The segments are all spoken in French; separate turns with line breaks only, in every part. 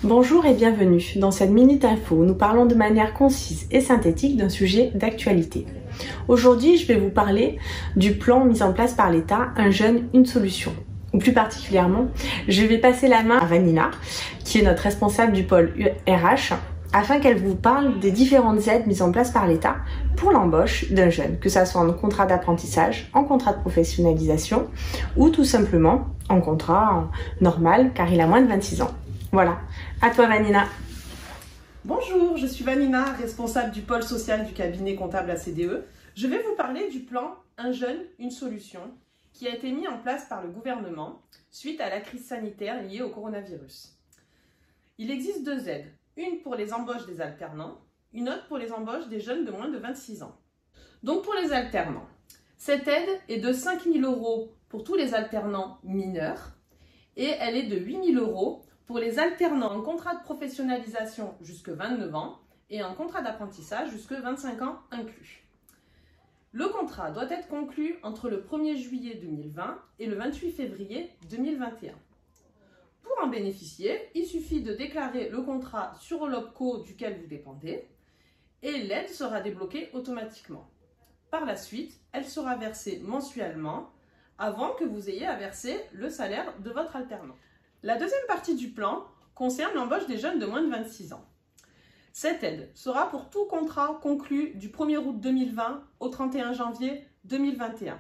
Bonjour et bienvenue. Dans cette Minute Info, nous parlons de manière concise et synthétique d'un sujet d'actualité. Aujourd'hui, je vais vous parler du plan mis en place par l'État, Un jeune, une solution. Ou plus particulièrement, je vais passer la main à Vanina, qui est notre responsable du pôle RH, afin qu'elle vous parle des différentes aides mises en place par l'État pour l'embauche d'un jeune, que ça soit en contrat d'apprentissage, en contrat de professionnalisation ou tout simplement en contrat normal car il a moins de 26 ans. Voilà, à toi Vanina.
Bonjour, je suis Vanina, responsable du pôle social du cabinet comptable ACDE. Je vais vous parler du plan Un jeune, une solution qui a été mis en place par le gouvernement suite à la crise sanitaire liée au coronavirus. Il existe deux aides, une pour les embauches des alternants, une autre pour les embauches des jeunes de moins de 26 ans. Donc pour les alternants, cette aide est de 5 000 € pour tous les alternants mineurs et elle est de 8 000 € pour les alternants en contrat de professionnalisation jusque 29 ans et en contrat d'apprentissage jusque 25 ans inclus. Le contrat doit être conclu entre le 1er juillet 2020 et le 28 février 2021. Pour en bénéficier, il suffit de déclarer le contrat sur l'OPCO duquel vous dépendez et l'aide sera débloquée automatiquement. Par la suite, elle sera versée mensuellement avant que vous ayez à verser le salaire de votre alternant. La deuxième partie du plan concerne l'embauche des jeunes de moins de 26 ans. Cette aide sera pour tout contrat conclu du 1er août 2020 au 31 janvier 2021.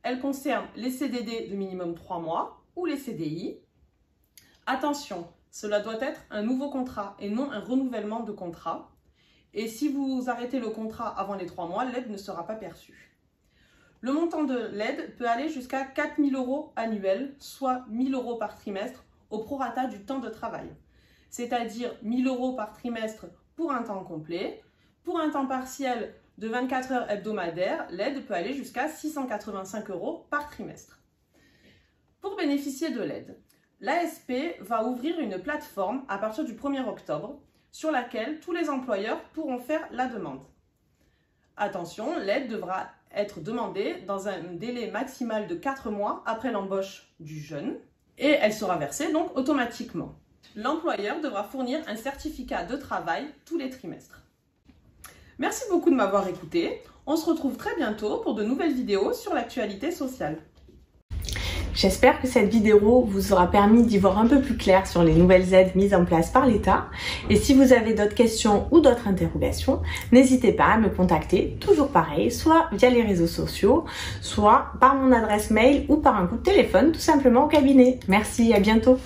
Elle concerne les CDD de minimum 3 mois ou les CDI. Attention, cela doit être un nouveau contrat et non un renouvellement de contrat. Et si vous arrêtez le contrat avant les 3 mois, l'aide ne sera pas perçue. Le montant de l'aide peut aller jusqu'à 4 000 € annuels, soit 1 000 € par trimestre au prorata du temps de travail. C'est-à-dire 1 000 € par trimestre pour un temps complet. Pour un temps partiel de 24 heures hebdomadaires, l'aide peut aller jusqu'à 685 € par trimestre. Pour bénéficier de l'aide, l'ASP va ouvrir une plateforme à partir du 1er octobre sur laquelle tous les employeurs pourront faire la demande. Attention, l'aide devra être demandée dans un délai maximal de 4 mois après l'embauche du jeune et elle sera versée donc automatiquement. L'employeur devra fournir un certificat de travail tous les trimestres. Merci beaucoup de m'avoir écouté. On se retrouve très bientôt pour de nouvelles vidéos sur l'actualité sociale.
J'espère que cette vidéo vous aura permis d'y voir un peu plus clair sur les nouvelles aides mises en place par l'État. Et si vous avez d'autres questions ou d'autres interrogations, n'hésitez pas à me contacter, toujours pareil, soit via les réseaux sociaux, soit par mon adresse mail ou par un coup de téléphone, tout simplement au cabinet. Merci, à bientôt.